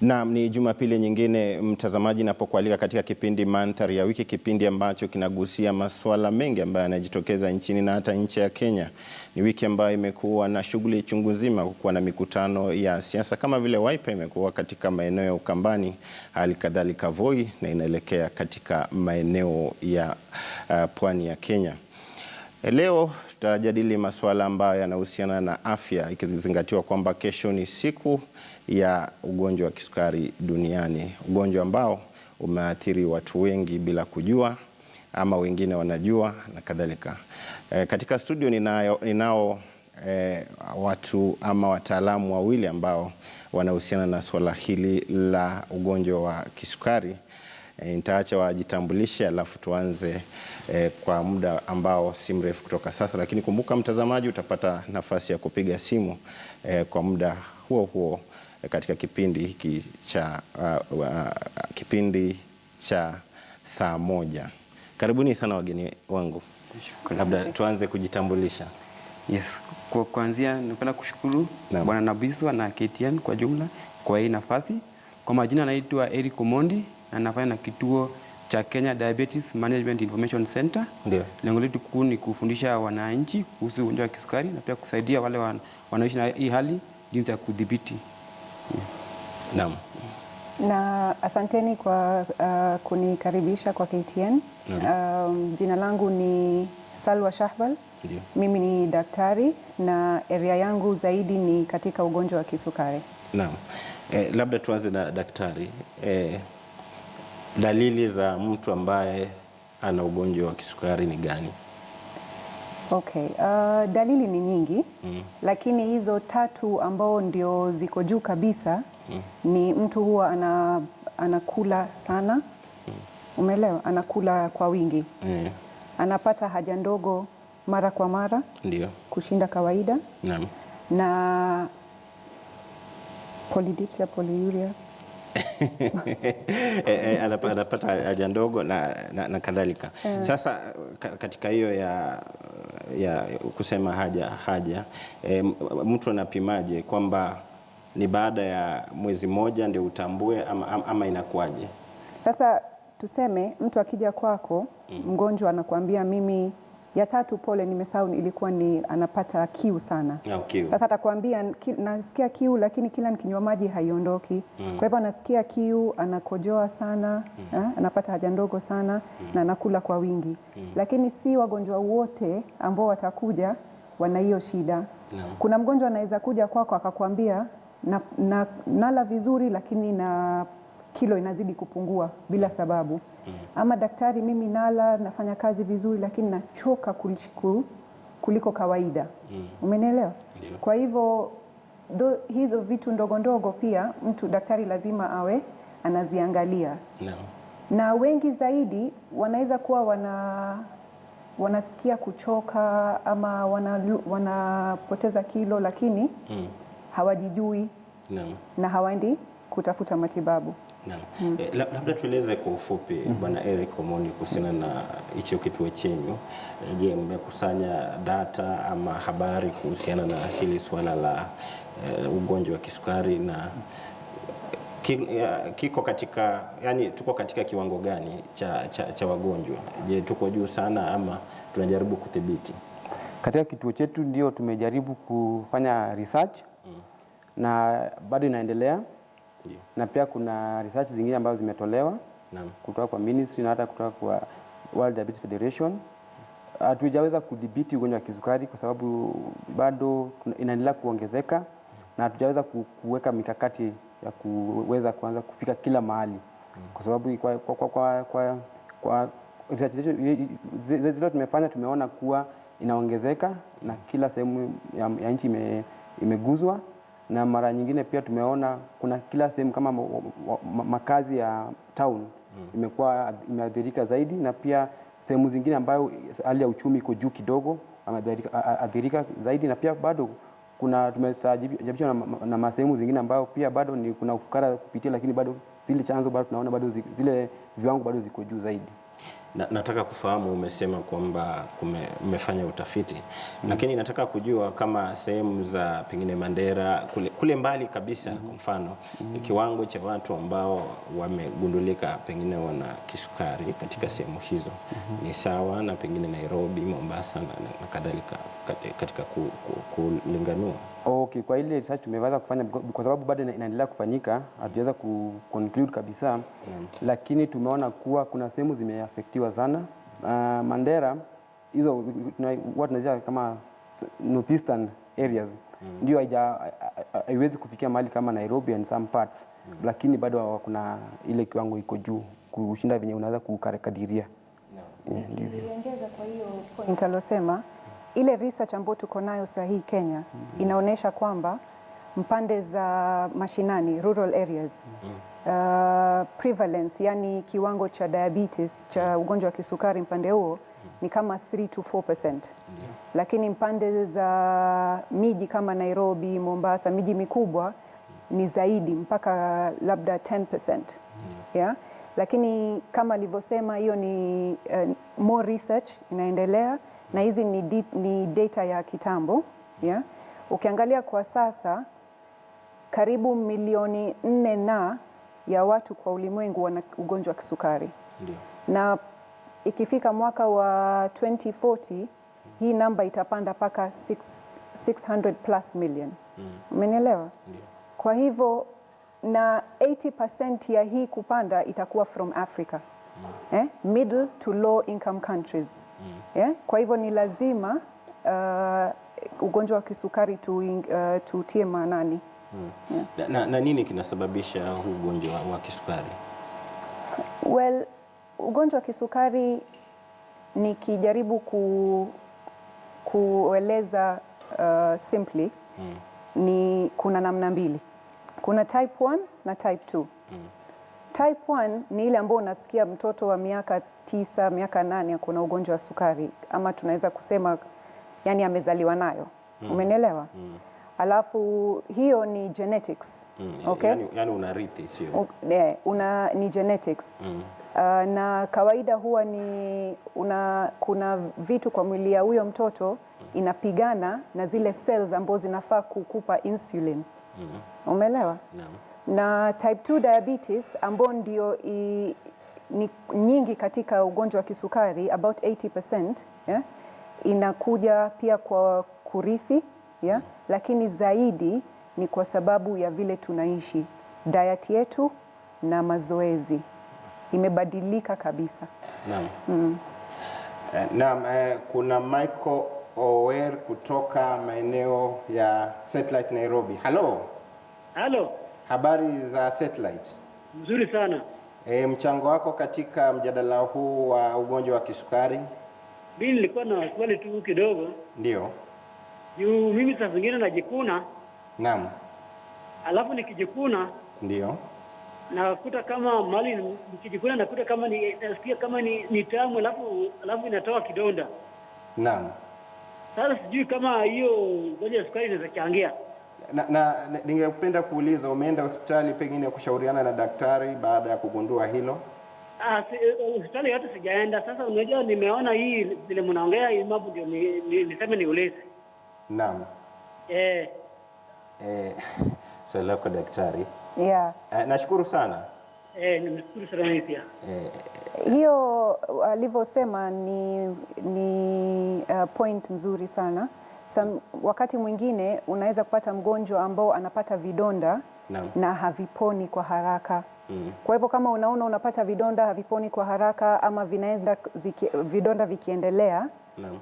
Naam, ni Jumapili nyingine mtazamaji, napokualika katika kipindi Mandhari ya Wiki, kipindi ambacho kinagusia masuala mengi ambayo yanajitokeza nchini na hata nje ya Kenya. Ni wiki ambayo imekuwa na shughuli chungu nzima, kukuwa na mikutano ya siasa kama vile Wiper imekuwa katika maeneo ya Ukambani, hali kadhalika Voi, na inaelekea katika maeneo ya pwani ya Kenya. Leo tutajadili masuala ambayo yanahusiana na afya, ikizingatiwa kwamba kesho ni siku ya ugonjwa wa kisukari duniani, ugonjwa ambao umeathiri watu wengi bila kujua, ama wengine wanajua na kadhalika. Katika studio ninao watu ama wataalamu wawili ambao wanahusiana na swala hili la ugonjwa wa kisukari. Nitaacha wajitambulishe alafu tuanze kwa muda ambao si mrefu kutoka sasa, lakini kumbuka mtazamaji, utapata nafasi ya kupiga simu kwa muda huo huo katika kipindi hiki cha saa moja. Karibuni sana wageni wangu. Labda tuanze kujitambulisha. Yes, kwa kuanzia napenda kushukuru Bwana Nabiswa na KTN kwa jumla kwa hii nafasi. Kwa majina naitwa Eric Omondi na nafanya na kituo cha Kenya Diabetes Management Information Center. Ndio. Lengo letu kuu ni kufundisha wananchi kuhusu ugonjwa wa kisukari na pia kusaidia wale wanaishi na hii hali jinsi ya kudhibiti. Naam. Na asanteni kwa kunikaribisha kwa KTN. Jina langu ni Salwa Shahbal. Ndio. Mimi ni daktari na area yangu zaidi ni katika ugonjwa wa kisukari. Naam. Labda tuanze na daktari. Dalili za mtu ambaye ana ugonjwa wa kisukari ni gani? Okay, dalili ni nyingi, lakini hizo tatu ambao ndio ziko juu kabisa ni mtu huwa anakula sana, umeelewa? Anakula kwa wingi, anapata haja ndogo mara kwa mara, ndio, kushinda kawaida. Naam. Na polydipsia, polyuria anapata haja ndogo na kadhalika. Sasa katika hiyo ya kusema haja mtu anapimaje kwamba ni baada ya mwezi mmoja ndio utambue ama inakuwaje? Sasa tuseme mtu akija kwako mgonjwa anakuambia mimi ya tatu, pole nimesahau, ilikuwa ni anapata kiu sana. Kiu. Sasa atakwambia nasikia kiu lakini kila nikinywa maji haiondoki. Kwa hivyo anasikia kiu, anakojoa sana, anapata haja ndogo sana na anakula kwa wingi. Lakini si wagonjwa wote ambao watakuja wana hiyo shida. Kuna mgonjwa anaweza kuja kwako akakwambia nala vizuri lakini na kilo inazidi kupungua bila sababu. Ama daktari, mimi nala nafanya kazi vizuri lakini nachoka kuliko kawaida. Umenielewa? Kwa hivyo hizo vitu ndogo ndogo pia daktari lazima awe anaziangalia. Na wengi zaidi wanaweza kuwa wanasikia kuchoka ama wanapoteza kilo lakini hawajijui na hawaendi kutafuta matibabu. Labda tueleze kwa ufupi Bwana Eric Omondi kuhusiana na hicho kituo chenyu. Je, mmekusanya data ama habari kuhusiana na hili swala la ugonjwa wa kisukari na kiko katika, yani tuko katika kiwango gani cha wagonjwa? Je, tuko juu sana ama tunajaribu kudhibiti? Katika kituo chetu ndio tumejaribu kufanya research na bado inaendelea. Na pia kuna research zingine ambazo zimetolewa kutoka kwa ministry na hata kutoka kwa World Diabetes Federation. Hatujaweza kudhibiti ugonjwa wa kisukari kwa sababu bado inaendelea kuongezeka na hatujaweza kuweka mikakati ya kuweza kuanza kufika kila mahali. Kwa sababu kwa research zile tumefanya tumeona kuwa inaongezeka na kila sehemu ya nchi imeguzwa. Na mara nyingine pia tumeona kuna kila sehemu kama makazi ya town imekuwa imeathirika zaidi, na pia sehemu zingine ambayo hali ya uchumi iko juu kidogo ameathirika zaidi, na pia bado tumesajabishwa na masehemu zingine ambayo pia bado ni kuna ufukara kupitia, lakini bado zile chanzo bado tunaona bado zile viwango bado ziko juu zaidi. Nataka kufahamu, umesema kwamba mmefanya utafiti, lakini nataka kujua kama sehemu za pengine Mandera kule mbali kabisa, kwa mfano kiwango cha watu ambao wamegundulika pengine wana kisukari katika sehemu hizo ni sawa na pengine Nairobi, Mombasa na kadhalika katika kulinganua? Okay, kwa ile research tumeweza kufanya kwa sababu bado inaendelea kufanyika, hatujaweza conclude kabisa. Lakini tumeona kuwa kuna sehemu zimeaffectiwa sana. Mandera hizo watu tunajua kama northeastern areas ndio haiwezi kufikia mahali kama Nairobi and some parts, lakini bado kuna ile kiwango iko juu kushinda venye unaweza kukadiria. Niongeza kwa hiyo point alosema, ile research ambayo tuko nayo sahihi Kenya inaonyesha kwamba mpande za mashinani, rural areas, prevalence, yani kiwango cha diabetes, cha ugonjwa wa kisukari mpande huo ni kama 3 to 4%. Lakini mpande za miji kama Nairobi, Mombasa, miji mikubwa ni zaidi, mpaka labda 10%. Yeah? Lakini kama alivyosema, hiyo ni more research inaendelea, na hizi ni data ya kitambo. Yeah? Ukiangalia kwa sasa karibu milioni 4 ya watu kwa ulimwengu wana ugonjwa wa kisukari. Na ikifika mwaka wa 2040 hii namba itapanda paka 600 plus million. Umenielewa? Kwa hivyo na 80% ya hii kupanda itakuwa from Africa. Middle to low income countries. Kwa hivyo ni lazima ugonjwa wa kisukari tutie maanani. Na nini kinasababisha huu ugonjwa wa kisukari? Well, ugonjwa wa kisukari nikijaribu kueleza simply, ni kuna namna mbili. Kuna type 1 na type 2. Type 1 ni ile ambayo unasikia mtoto wa miaka 9, miaka 8 kuna ugonjwa wa sukari, ama tunaweza kusema yani amezaliwa nayo. Umenielewa? Alafu hiyo ni genetics. Okay? Yani unarithi, sio? Ni genetics. Na kawaida huwa ni kuna vitu kwa mwili ya huyo mtoto inapigana na zile cells ambazo zinafaa kukupa insulin. Umeelewa? Na type 2 diabetes ambao ndio ni nyingi katika ugonjwa wa kisukari, about 80%, inakuja pia kwa kurithi, lakini zaidi ni kwa sababu ya vile tunaishi, diet yetu na mazoezi imebadilika kabisa. Naam. Kuna Michael Ower kutoka maeneo ya Satellite Nairobi. Halo. Habari za Satellite? Mzuri sana. Mchango wako katika mjadala huu wa ugonjwa wa kisukari? Mimi nilikuwa na swali tu kidogo. Ndio. Mimi saa zingine najikuna. Naam. Alafu nikijikuna. Ndio. Nakuta kama mali nikijikuna nakuta kama nasikia kama ni tamu, alafu inatoa kidonda. Naam. Sasa sijui kama hiyo ugonjwa wa sukari inaweza changia. Na ningependa kuuliza, umeenda hospitali pengine kushauriana na daktari baada ya kugundua hilo? Hospitali hata sijaenda. Sasa unajua nimeona hii vile mnaongea hii mambo, ndio niseme niulize. Naam. Swali lako daktari. Nashukuru sana. Nimeshukuru sana pia. Hiyo alivyosema ni point nzuri sana. Wakati mwingine unaweza kupata mgonjwa ambao anapata vidonda na haviponi kwa haraka. Kwa hivyo kama unaona unapata vidonda haviponi kwa haraka, ama vidonda vikiendelea,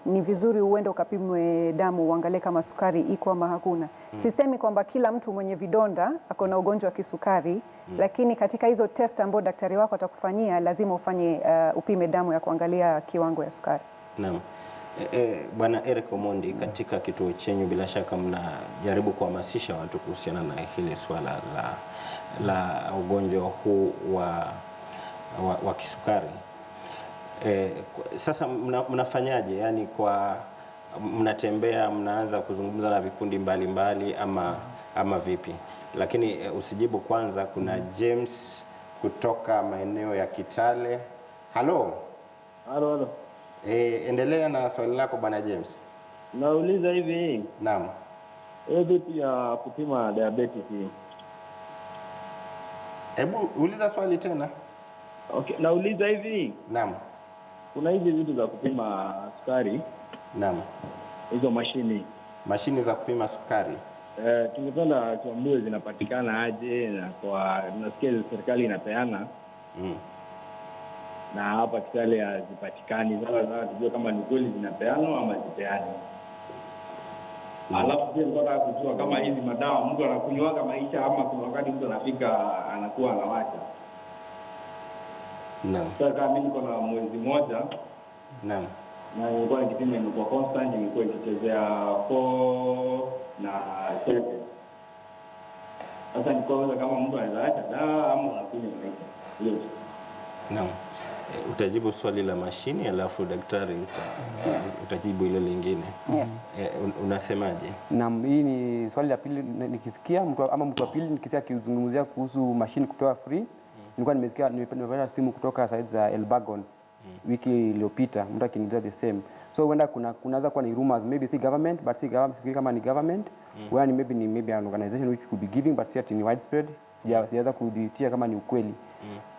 ni vizuri uende ukapimwe damu uangalie kama sukari iko ama hakuna. Sisemi kwamba kila mtu mwenye vidonda ako na ugonjwa wa kisukari, lakini katika hizo test ambazo daktari wako atakufanyia lazima ufanye upime damu ya kuangalia kiwango ya sukari. Naam. Bwana Eric Omondi, katika kituo chenyu bila shaka mnajaribu kuhamasisha watu kuhusiana na hili swala la ugonjwa huu wa kisukari. Sasa mnafanyaje? Yani mnatembea, mnaanza kuzungumza na vikundi mbalimbali ama vipi? Lakini usijibu kwanza, kuna James kutoka maeneo ya Kitale. Halo. Endelea na swali lako Bwana James. Nauliza hivi. Naam. Vipi ya kupima diabetes hii? Hebu uliza swali tena. Okay, nauliza hivi. Naam. Kuna hizi vitu za kupima sukari. Naam. Hizo mashini za kupima sukari. Tungependa tuambie zinapatikana aje, na kwa nasikia serikali inapeana. Na hapa Kitale hazipatikani. Sasa tujue kama ni kweli zinapeanwa ama zipeani. Alafu pia nataka kujua kama hizi madawa mtu anakunywa maisha ama kuna wakati mtu anafika anakuwa anawacha. Naam. Sasa mimi niko na mwezi mmoja. Naam. Na nilikuwa nikipima, nimekuwa constant, nilikuwa nikichezea 4 na 7. Sasa niko kama mtu anaweza acha dawa ama anakunywa maisha. Naam. Utajibu swali la mashini alafu daktari utajibu ile lingine. Unasemaje? Naam, hii ni swali la pili nikisikia mtu wa pili nikisikia akizungumzia kuhusu mashini kupewa free. Nilikuwa nimepata simu kutoka side za Elbagon wiki iliyopita, mtu akiniuliza the same. So huenda kunaweza kuwa ni rumors, maybe si government, but si government, kama ni government, where maybe an organization which could be giving, but si ni widespread. Sijaweza kuditia kama ni ukweli.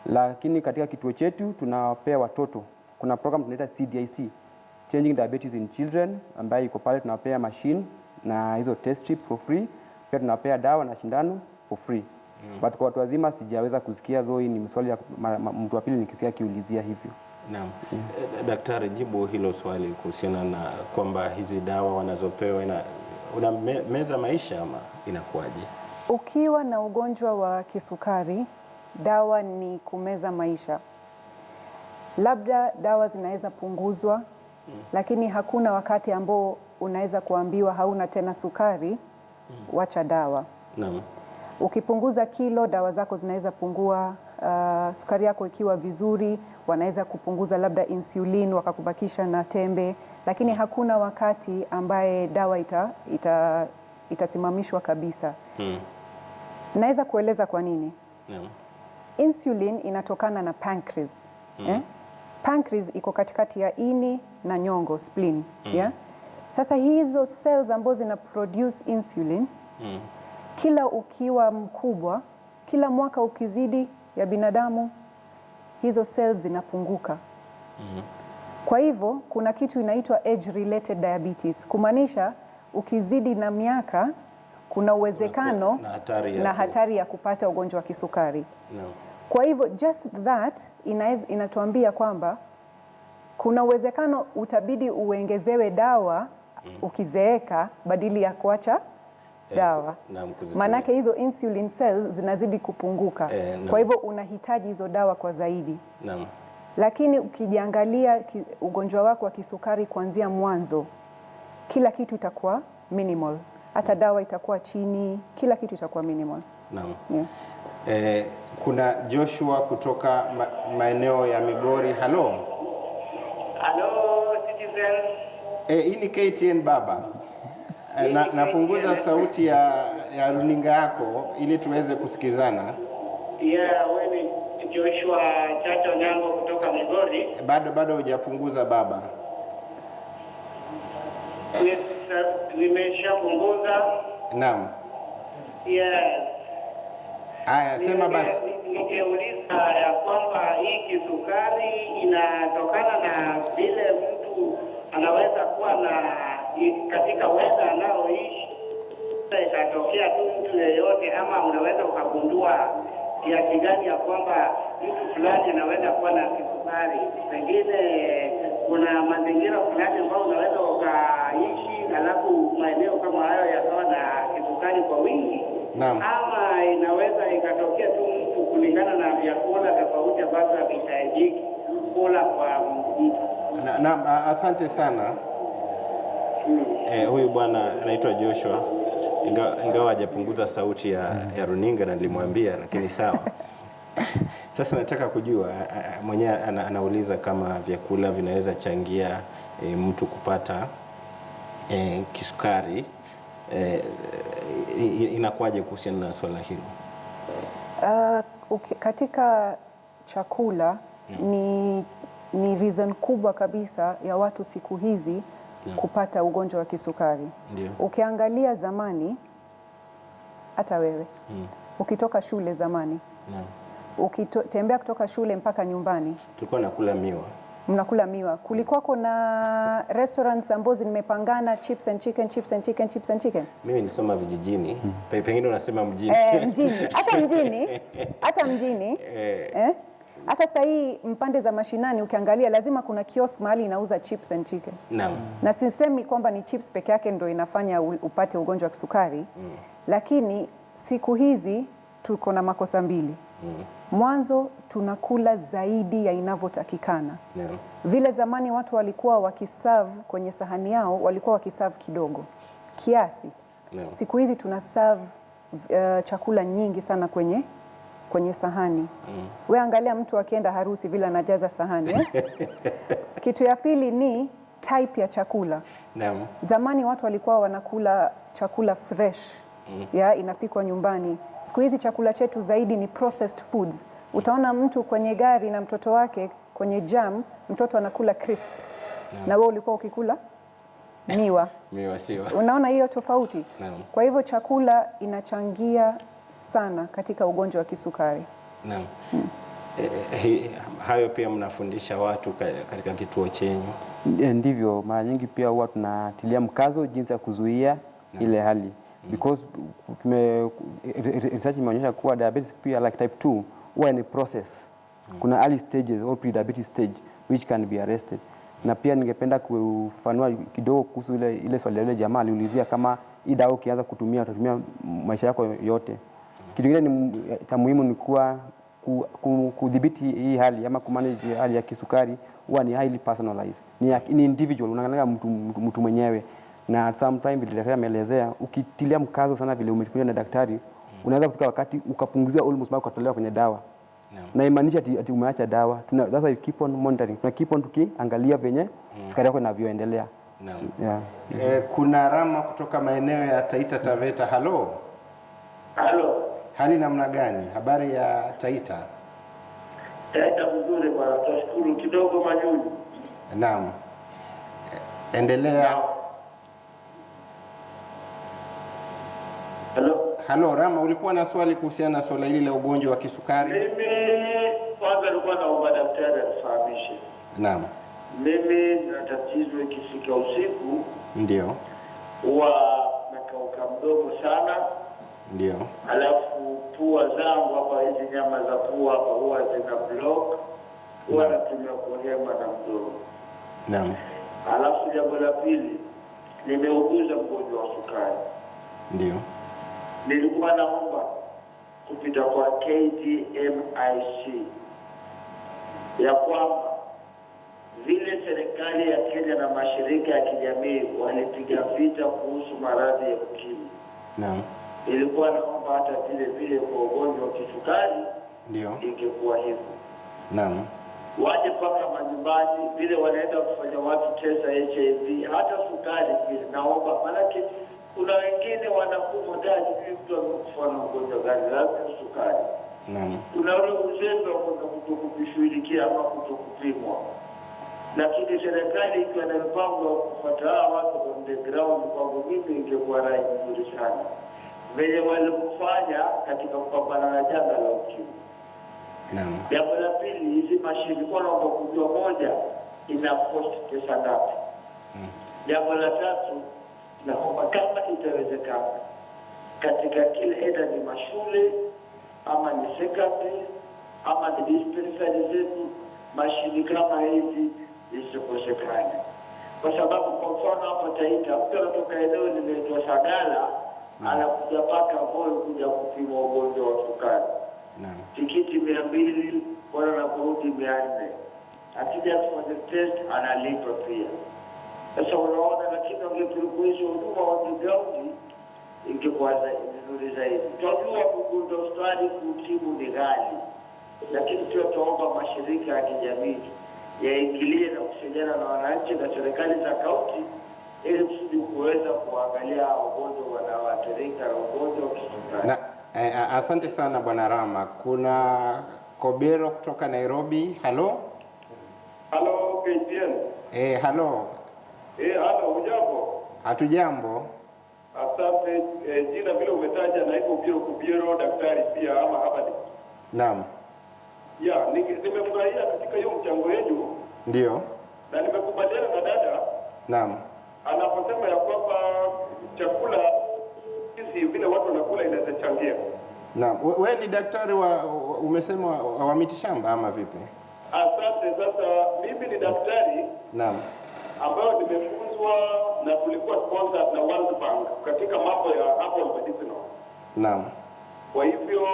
Lakini katika kituo chetu tunawapea watoto, kuna program tunaita CDIC, Changing Diabetes in Children, ambayo iko pale. Tunawapea machine na hizo test strips for free. Pia tunawapea dawa na shindano for free. But kwa watu wazima sijaweza kusikia, though ni mswali ya mtu wa pili nikisikia kiulizia hivyo. Naam. Daktari, jibu hilo swali kuhusiana na kwamba hizi dawa wanazopewa una meza maisha ama inakuwaje? Ukiwa na ugonjwa wa kisukari, dawa ni kumeza maisha. Labda dawa zinaweza punguzwa, lakini hakuna wakati ambao unaweza kuambiwa hauna tena sukari, wacha dawa. Naam. Ukipunguza kilo, dawa zako zinaweza pungua. Sukari yako ikiwa vizuri, wanaweza kupunguza labda insulin wakakubakisha na tembe, lakini hakuna wakati ambaye dawa itasimamishwa kabisa. Naweza kueleza kwa nini? Insulin inatokana na pancreas. Pancreas iko katikati ya ini na nyongo, spleen. Sasa hizo cells ambazo zina produce insulin, kila ukiwa mkubwa, kila mwaka ukizidi ya binadamu, hizo cells zinapunguka. Kwa hivyo kuna kitu inaitwa age related diabetes, kumaanisha ukizidi na miaka kuna uwezekano na hatari ya kupata ugonjwa wa kisukari. Kwa hivyo just that inatuambia kwamba kuna uwezekano utabidi uongezewe dawa ukizeeka badili ya kuacha dawa. Maanake hizo insulin cells zinazidi kupunguka. Kwa hivyo unahitaji hizo dawa kwa zaidi. Lakini ukijiangalia ugonjwa wako wa kisukari kuanzia mwanzo, kila kitu itakuwa minimal. Hata dawa itakuwa chini, kila kitu itakuwa minimal. Kuna Joshua kutoka maeneo ya Migori. Halo. Citizen. Hii ni KTN baba. Napunguza sauti ya runinga yako ili tuweze kusikizana. Wewe ni Joshua Chacho Nyango kutoka Migori. Bado hujapunguza baba. Nimeshapunguza. Naam. Haya, sema basi. Ningeuliza ya kwamba hii kisukari inatokana na vile mtu anaweza kuwa na katika weather anaoishi, ikatokea tu mtu yeyote, ama unaweza ukagundua kiasi gani ya kwamba mtu fulani anaweza kuwa na kisukari? Pengine kuna mazingira fulani ambayo unaweza ukaishi alafu maeneo kama hayo yakawa na kisukari kwa wingi. Naam. Ama inaweza ikatokea tu mtu kulingana na vyakula tofauti ambavyo havihitajiki kula kwa mtu. Naam, asante sana. Huyu bwana anaitwa Joshua, ingawa hajapunguza sauti ya runinga na nilimwambia, lakini sawa. Sasa nataka kujua, mwenyewe anauliza kama vyakula vinaweza changia mtu kupata kisukari. Inakuwaje kuhusiana na swala hilo? Katika chakula ni ni reason kubwa kabisa ya watu siku hizi kupata ugonjwa wa kisukari. Ndio. Ukiangalia zamani, hata wewe ukitoka shule zamani, ukitembea kutoka shule mpaka nyumbani, tulikuwa nakula miwa. Mnakula miwa. Kulikuwa kuna restaurants ambazo zimepangana chips and chicken, chips and chicken, chips and chicken. Mimi nisoma vijijini. Pengine unasema mjini. Mjini. Hata mjini. Hata sasa hii mpande za mashinani ukiangalia lazima kuna kiosk mahali inauza chips and chicken. Naam. Na sisemi kwamba ni chips peke yake ndio inafanya upate ugonjwa wa kisukari. Lakini siku hizi tuko na makosa mbili. Mwanzo tunakula zaidi ya inavyotakikana. Vile zamani watu walikuwa wakiserve kwenye sahani yao, walikuwa wakiserve kidogo kiasi. Siku hizi tunaserve chakula nyingi sana kwenye sahani. We angalia mtu akienda harusi vile anajaza sahani. Kitu ya pili ni type ya chakula. Zamani watu walikuwa wanakula chakula fresh. Inapikwa nyumbani. Siku hizi chakula chetu zaidi ni processed foods. Utaona mtu kwenye gari na mtoto wake kwenye jam, mtoto anakula crisps. Na wewe ulikuwa ukikula miwa. Miwa siwa. Unaona hiyo tofauti? Kwa hivyo chakula inachangia sana katika ugonjwa wa kisukari. Naam. Hayo pia mnafundisha watu katika kituo chenyu? Ndivyo, mara nyingi pia huwa tunatilia mkazo jinsi ya kuzuia ile hali. Because research imeonyesha kuwa diabetes pia like type 2 huwa ni process. Kuna early stages or pre-diabetes stage which can be arrested. Na pia ningependa kufanua kidogo kuhusu ile swali ile jamaa aliulizia kama hii dawa ukianza kutumia utatumia maisha yako yote. Kitu kingine ni cha muhimu ni kuwa kudhibiti hii hali ama kumanage hali ya kisukari huwa ni highly personalized. Ni individual, unaangalia mtu mwenyewe. Na at some time vile daktari ameelezea, ukitilia mkazo sana vile umefikiria na daktari, unaweza kufika wakati ukapunguzia almost mpaka kutolewa kwenye dawa. Na imaanisha ati umeacha dawa. That's why we keep on monitoring. Tuna keep on tukiangalia venye sukari yako inavyoendelea. Kuna Rama kutoka maeneo ya Taita Taveta. Halo. Hali namna gani? Habari ya Taita? Taita vizuri bwana, tashukuru kidogo manyunyu. Naam. Endelea. Halo Rama, ulikuwa na swali kuhusiana na swala hili la ugonjwa wa kisukari? Mimi kwanza nilikuwa naomba daktari anifahamishe. Naam. Mimi na tatizo ikifika usiku. Ndio. Huwa nakauka mdomo sana. Ndio. Alafu pua zangu hapa, hizi nyama za pua hapa huwa zina block. Huwa natumia kuhema na mdomo. Naam. Alafu jambo la pili, nimeuguza mgonjwa wa sukari. Ndio. Nilikuwa naomba kupita kwa KDMIC ya kwamba vile serikali ya Kenya na mashirika ya kijamii walipiga vita kuhusu maradhi ya ukimwi. Naam. Nilikuwa naomba hata vile kwa ugonjwa wa kisukari ndio ingekuwa hivyo. Naam. Waje mpaka majumbani vile wanaenda kufanya watu test HIV, hata sukari pia naomba, maanake kuna wengine wanakufa ndani mtu amekufa na ugonjwa gani, labda sukari. Naam. Kuna ule uzembe wa kutokufishughulikia ama kutokupimwa. Lakini serikali ikiwa na mpango wa kufuata watu on the ground, kwangu mimi ingekuwa rai nzuri sana. Vile walikufanya katika kupambana na janga la ukimwi. Naam. Jambo la pili, hizi mashine kwa naomba kujua moja ina cost pesa ngapi. Jambo la tatu, naomba kama itawezekana katika kila aidha ni mashule ama ni secondary ama ni dispensary zetu, mashine kama hizi zisikosekane. Kwa sababu kwa mfano hapa Taita, mtu anatoka eneo linaitwa Sagala anakuja paka Voi kuja kupima ugonjwa wa sukari. Naam. Tikiti 200 bora na kurudi 400. Akija kufanya test analipa pia. Sasa unaona, lakini ungekuruhusu huduma wa ground ingekuwa nzuri zaidi. Tunajua kugonjwa hospitali kutibu ni ghali, lakini pia tuomba mashirika ya kijamii yaingilie na kusaidiana na wananchi na serikali za kaunti ili kusudi kuweza kuangalia wagonjwa wanaoathirika na ugonjwa wa kisukari. Asante sana Bwana Rama. Kuna Kobero kutoka Nairobi. Halo. Halo KTN. Halo. Halo, hujambo? Hatujambo. Asante. Jina vile umetaja naitwa Kubiero daktari pia ama habari. Naam. Ya, nimefurahia katika hiyo mchango wenu. Ndio. Na nimekubaliana na dada. Naam. Anaposema ya kwamba chakula hizi vile watu wanakula inaweza changia. Naam. Wewe ni daktari umesema wa miti shamba ama vipi? Asante. Sasa mimi ni daktari. Naam. Ambayo nimefunzwa na tulikuwa sponsored na World Bank katika mambo ya herbal medicinal. Naam. Kwa hivyo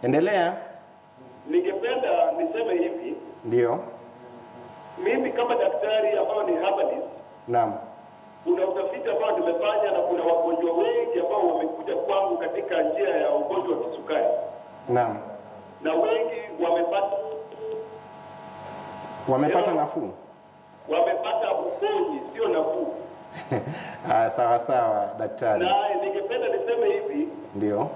endelea. Ningependa niseme hivi. Ndio. Mimi kama daktari ambao ni herbalist. Naam. Kuna utafiti ambao nimefanya na kuna wagonjwa wengi ambao wamekuja kwangu katika njia ya ugonjwa wa kisukari. Naam. Na wengi wamepata nafuu. Wamepata uponyi, sio nafuu. Sawa sawa daktari. Na ningependa niseme hivi. Ndio.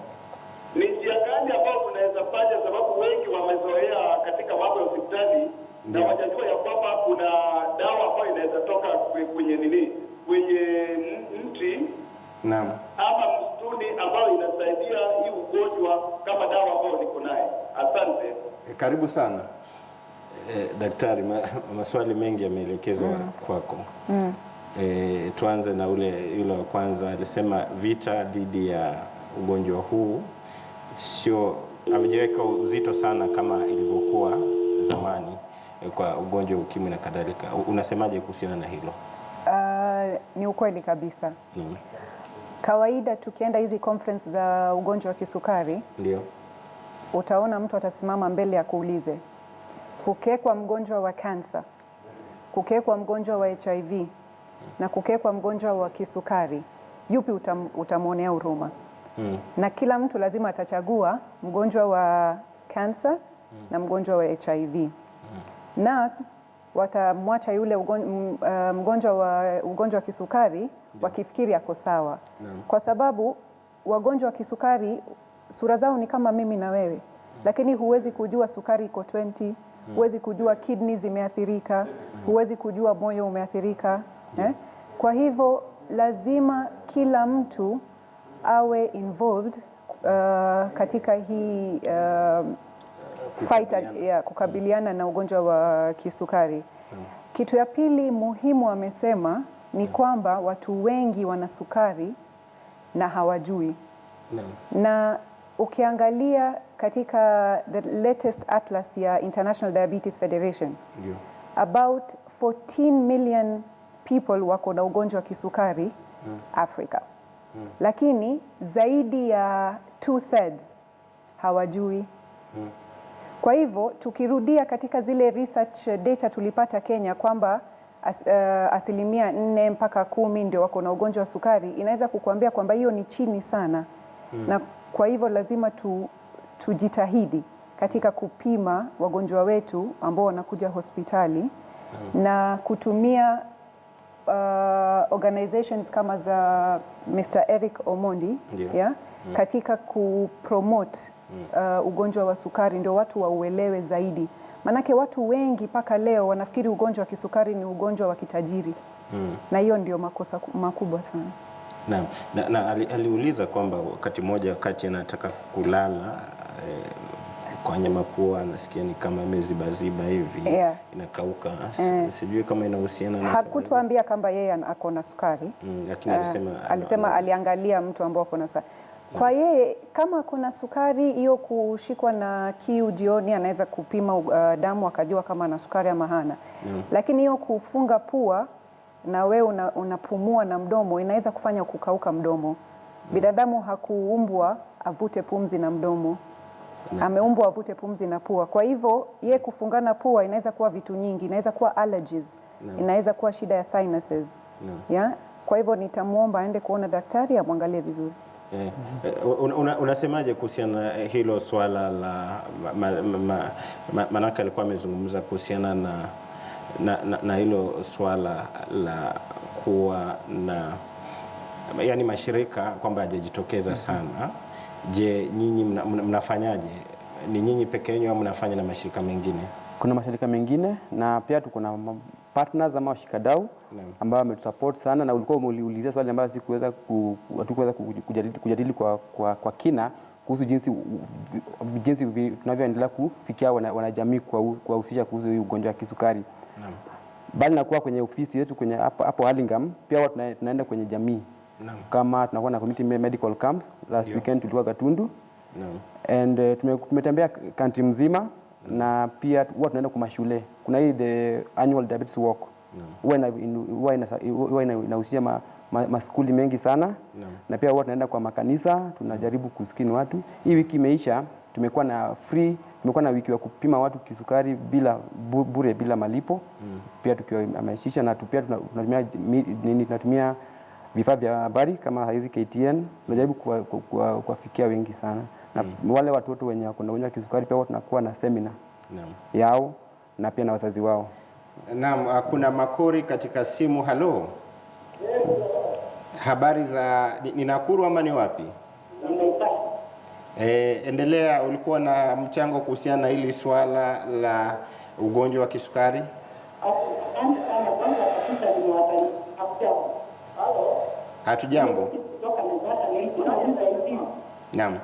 Ni njia gani ambayo tunaweza fanya, sababu wengi wamezoea katika mambo ya hospitali na wajajua ya kwamba kuna dawa ambayo inaweza toka kwenye kwenye mti. Naam. Ama msituni ambayo inasaidia hii ugonjwa kama dawa ambayo niko naye. Asante. Karibu sana. Daktari, maswali mengi yameelekezwa kwako. Tuanze na yule wa kwanza. Alisema vita dhidi ya ugonjwa huu sio amejaweka uzito sana kama ilivyokuwa zamani kwa ugonjwa ukimwi na kadhalika. Unasemaje kuhusiana na hilo? Ni ukweli kabisa. Kawaida tukienda hizi conference za ugonjwa wa kisukari, ndio utaona mtu atasimama mbele ya kuulize, kukekwa mgonjwa wa kansa, kukekwa mgonjwa wa HIV na kukekwa mgonjwa wa kisukari, yupi utamwonea huruma? Na kila mtu lazima atachagua mgonjwa wa kansa na mgonjwa wa HIV. Na watamwacha yule mgonjwa wa kisukari wakifikiri ako sawa. Kwa sababu wagonjwa wa kisukari sura zao ni kama mimi na wewe. Lakini huwezi kujua sukari iko 20, huwezi kujua kidney zimeathirika, huwezi kujua moyo umeathirika. Kwa hivyo lazima kila mtu awe involved katika hii fight ya kukabiliana na ugonjwa wa kisukari. Kitu ya pili muhimu amesema ni kwamba watu wengi wana sukari na hawajui. Na ukiangalia katika the latest atlas ya International Diabetes Federation, about 14 million people wako na ugonjwa wa kisukari Afrika. Lakini zaidi ya 2/3 hawajui. Kwa hivyo tukirudia katika zile research data tulipata Kenya kwamba asilimia 4 mpaka 10 ndio wako na ugonjwa wa sukari, inaweza kukuambia kwamba hiyo ni chini sana. Na kwa hivyo lazima tujitahidi katika kupima wagonjwa wetu ambao wanakuja hospitali na kutumia organizations kama za Mr. Eric Omondi katika kupromote ugonjwa wa sukari, ndio watu wauelewe zaidi. Manake watu wengi mpaka leo wanafikiri ugonjwa wa kisukari ni ugonjwa wa kitajiri. Na hiyo ndio makosa makubwa sana. Na aliuliza kwamba wakati mmoja wakati anataka kulala kwenye mapua anasikia ni kama imezibaziba hivi, inakauka. Sijui kama inahusiana na hakutuambia kama yeye ako na sukari. Lakini alisema aliangalia mtu ambao ako na sukari. Kwa yeye kama ako na sukari, hiyo kushikwa na kiu jioni anaweza kupima damu akajua kama ana sukari ama hana. Lakini hiyo kufunga pua na wewe unapumua na mdomo inaweza kufanya kukauka mdomo. Binadamu hakuumbwa avute pumzi na mdomo. Ameumbwa avute pumzi na pua. Kwa hivyo ye kufungana pua inaweza kuwa vitu nyingi, inaweza kuwa allergies, inaweza kuwa shida ya sinuses. Kwa hivyo nitamuomba aende kuona daktari amwangalie vizuri. Unasemaje kuhusiana na hilo swala la manake alikuwa amezungumza kuhusiana na hilo swala la kuwa na yani mashirika kwamba hajajitokeza sana. Je, nyinyi mnafanyaje? Ni nyinyi peke yenu au mnafanya na mashirika mengine? Kuna mashirika mengine na pia tuko na partners ama washikadau ambao wametusupport sana, na ulikuwa uliulizia swali ambayo sikuweza kujadili kwa kina kuhusu jinsi tunavyoendelea kufikia wanajamii kuwahusisha kuhusu hii ugonjwa wa kisukari. Bali na kuwa kwenye ofisi yetu kwenye hapo Hurlingham, pia tunaenda kwenye jamii. Kama tunakuwa na community medical camp, last weekend tulikuwa Gatundu. And tumetembea country mzima. Na pia huwa tunaenda kwa mashule. Kuna hii the annual diabetes walk. Huwa inahusisha maskuli mengi sana. Na pia huwa tunaenda kwa makanisa, tunajaribu kuskini watu. Hii wiki imeisha, tumekuwa na wiki ya kupima watu kisukari bure bila malipo. Pia tukihamasisha na pia tunatumia vifaa vya habari kama hizi KTN, tunajaribu kuwafikia wengi sana. Na wale watoto wenye wako na ugonjwa wa kisukari pia tunakuwa na seminar yao na pia na wazazi wao. Naam, kuna Makori katika simu. Halo. Habari za ni Nakuru ama ni wapi? Endelea, ulikuwa na mchango kuhusiana na hili swala la ugonjwa wa kisukari? Hatujambo. Naam.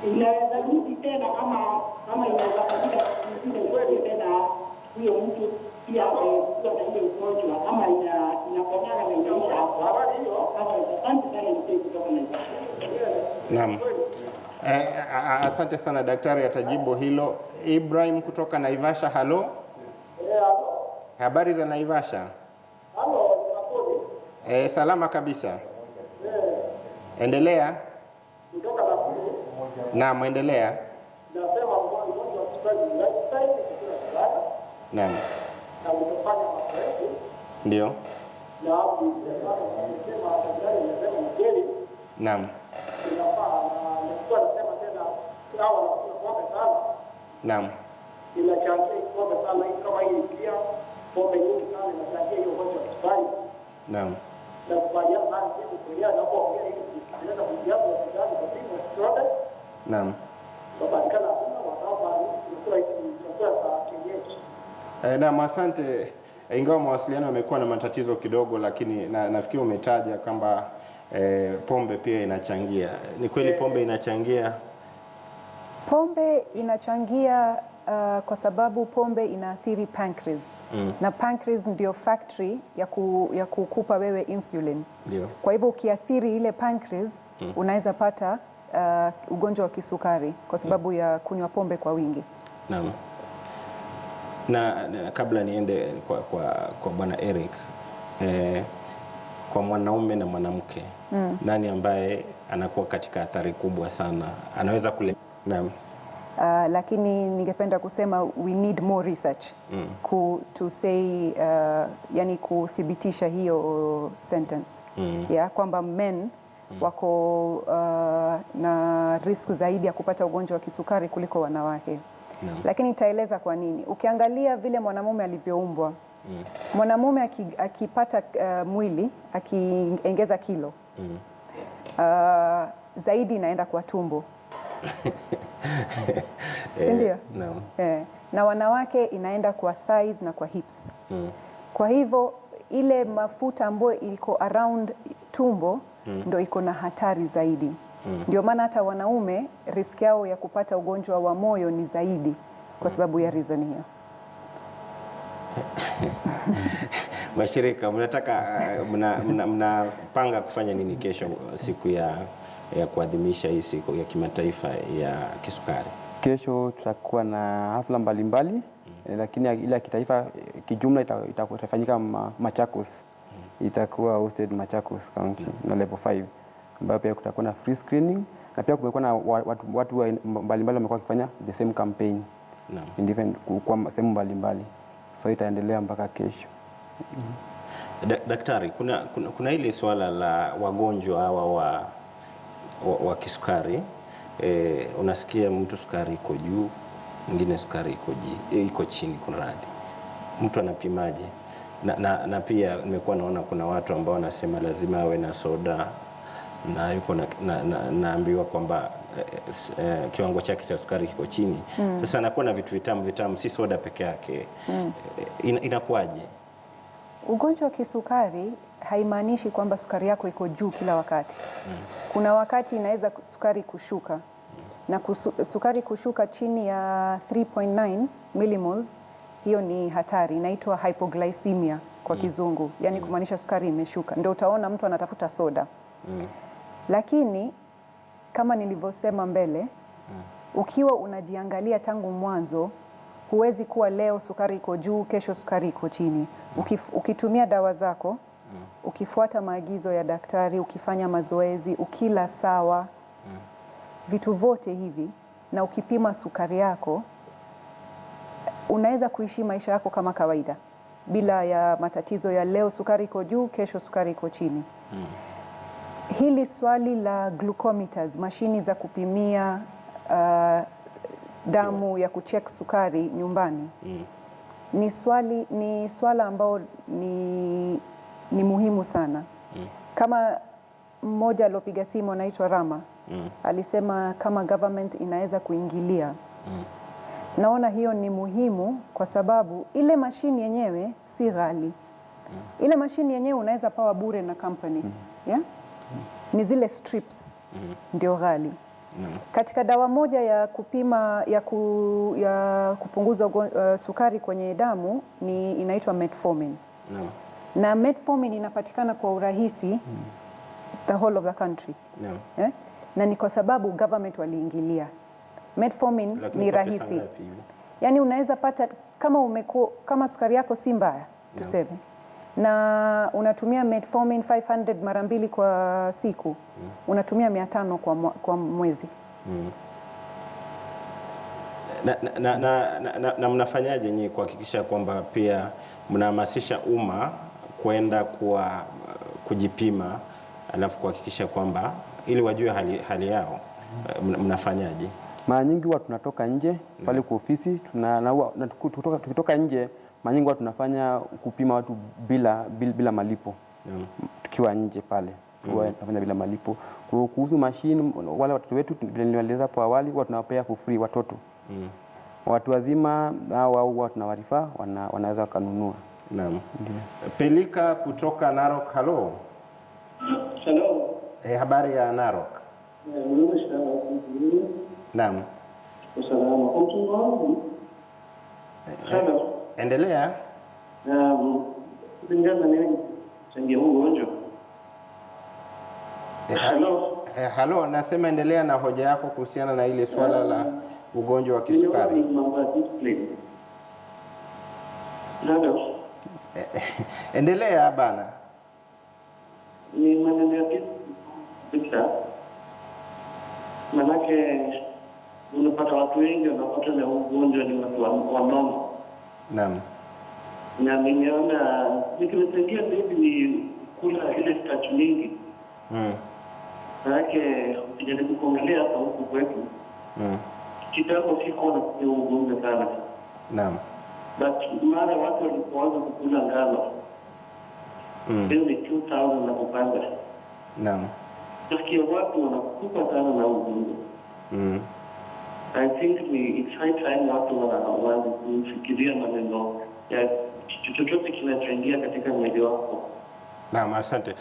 Inaweza rudi tena ama inaweza kufika tena huyo mtu pia kwa ile ugonjwa ama inaponyana na inaisha hapo. Habari hiyo asante sana kutoka Naam. Asante sana daktari, atajibu hilo. Ibrahim kutoka Naivasha. Halo. Habari za Naivasha? Halo, salama kabisa. Endelea. Naam, endelea. Nasema mgonjwa wa kisukari naam. Na utafanya mazoezi. Ndio. Na hapo nimesema daktari amesema mjeli. Naam. Inafaa na nilikuwa nasema tena sawa na pombe sana. Naam. Inachangia pombe sana kama hii pia pombe nyingi sana inachangia hiyo ugonjwa wa kisukari. Naam. Na kubaliana na hiyo kulia na kwa hiyo inaweza kujiaza hospitali kwa timu zote. Naam. Kupatikana kuna wadau kwa kienyeji. Naam, asante. Ingawa mawasiliano yamekuwa na matatizo kidogo, lakini nafikiri umetaja kwamba pombe pia inachangia. Ni kweli pombe inachangia? Pombe inachangia kwa sababu pombe inaathiri pancreas. Na pancreas ndio factory ya kukupa wewe insulin. Ndio. Kwa hivyo ukiathiri ile pancreas unaweza pata ugonjwa wa kisukari kwa sababu ya kunywa pombe kwa wingi. Naam. Na kabla niende kwa Bwana Eric, kwa mwanaume na mwanamke, nani ambaye anakuwa katika athari kubwa sana? Anaweza kule. Naam. Lakini ningependa kusema we need more research to say yani kuthibitisha hiyo sentence ya kwamba men wako na risk zaidi ya kupata ugonjwa wa kisukari kuliko wanawake. Lakini nitaeleza kwa nini. Ukiangalia vile mwanamume alivyoumbwa, mwanamume akipata mwili, akiongeza kilo zaidi inaenda kwa tumbo. Sindio? Na wanawake inaenda kwa thighs na kwa hips. Kwa hivyo ile mafuta ambayo iko around tumbo ndo iko na hatari zaidi. Ndio maana hata wanaume risk yao ya kupata ugonjwa wa moyo ni zaidi kwa sababu ya reason hiyo. Mashirika, mnapanga kufanya nini kesho, siku ya kuadhimisha hii siku ya kimataifa ya kisukari? Kesho tutakuwa na hafla mbalimbali, lakini ile kitaifa kijumla itafanyika Machakos. Itakuwa hosted Machakos County na level 5, ambapo pia kutakuwa na free screening, na pia kumekuwa na watu mbalimbali wamekuwa wakifanya the same campaign in different kwa sehemu mbalimbali, so itaendelea mpaka kesho. Daktari, kuna ile swala la wagonjwa hawa wa kisukari. Unasikia mtu sukari iko juu, mwingine sukari iko chini, kunradi. Mtu anapimaje? na pia nimekuwa naona kuna watu ambao wanasema lazima awe na soda na yuko naambiwa kwamba kiwango chake cha sukari kiko chini. Sasa anakuwa na vitu vitamu, si soda peke yake. Inakuwaje? Ugonjwa wa kisukari haimaanishi kwamba sukari yako iko juu kila wakati. Kuna wakati inaweza sukari kushuka na sukari kushuka chini ya 3.9 millimoles, hiyo ni hatari, inaitwa hypoglycemia kwa kizungu, yani kumaanisha sukari imeshuka. Ndio utaona mtu anatafuta soda. Lakini kama nilivyosema mbele, ukiwa unajiangalia tangu mwanzo, huwezi kuwa leo sukari iko juu, kesho sukari iko chini. Ukitumia dawa zako, ukifuata maagizo ya daktari, ukifanya mazoezi, ukila sawa, vitu vote hivi, na ukipima sukari yako, unaweza kuishi maisha yako kama kawaida bila ya matatizo ya leo sukari iko juu, kesho sukari iko chini. Hili swali la glucometers, mashini za kupimia damu ya kucheck sukari nyumbani, ni swala ambao ni muhimu sana. Kama mmoja aliopiga simu anaitwa Rama, alisema kama government inaweza kuingilia. Naona hiyo ni muhimu kwa sababu ile mashini yenyewe si ghali. Ile mashini yenyewe unaweza pawa bure na company. Yeah? Ni zile strips ndio ghali. Katika dawa moja ya kupima ya kupunguza sukari kwenye damu inaitwa metformin. Na metformin inapatikana kwa urahisi the whole of the country. Yeah? Na ni kwa sababu government waliingilia. Metformin ni rahisi. Yani unaweza pata kama sukari yako si mbaya, tuseme, na unatumia metformin 500 mara 2 kwa siku, unatumia 500 kwa mwezi. Na mnafanyaje nyinyi kuhakikisha kwamba pia mnahamasisha umma kwenda kujipima, alafu kuhakikisha kwamba ili wajue hali yao, mnafanyaje? Mara nyingi huwa tunatoka nje pale kwa ofisi, tukitoka nje mara nyingi huwa tunafanya kupima watu bila malipo. Tukiwa nje pale tunafanya bila malipo. Kuhusu mashine, wale watoto wetu vile nilieleza hapo awali, huwa tunawapea for free watoto. Watu wazima hao huwa tunawarifa, wanaweza kununua. Naam. Pelika kutoka Narok, hello. Hello. Habari ya Narok? Naam. Usalama. Hello. Endelea. Kulingana nini changia huu ugonjwa? Hello. Hello, nasema endelea na hoja yako kuhusiana na ile swala la ugonjwa wa kisukari. Hello. Endelea bana. Ni maneno ya pita. Manake unapata watu wengi wanapata na ugonjwa ni watu wanono. Naam. Na nimeona nikimsaidia bibi ni kula ile starch mingi. Manake ukijaribu kuangalia hapa huku kwetu. Kitambo sikuwa na ugonjwa sana. Naam. But mara watu walipoanza kukula ngano. Hiyo ni 2000 na kupanda. Naam. Nasikia watu wanakufa sana na ugonjwa. I think it's high time watu wanaanza kufikiria maneno ya chochote kinachoingia katika mwili wako. Naam, asante.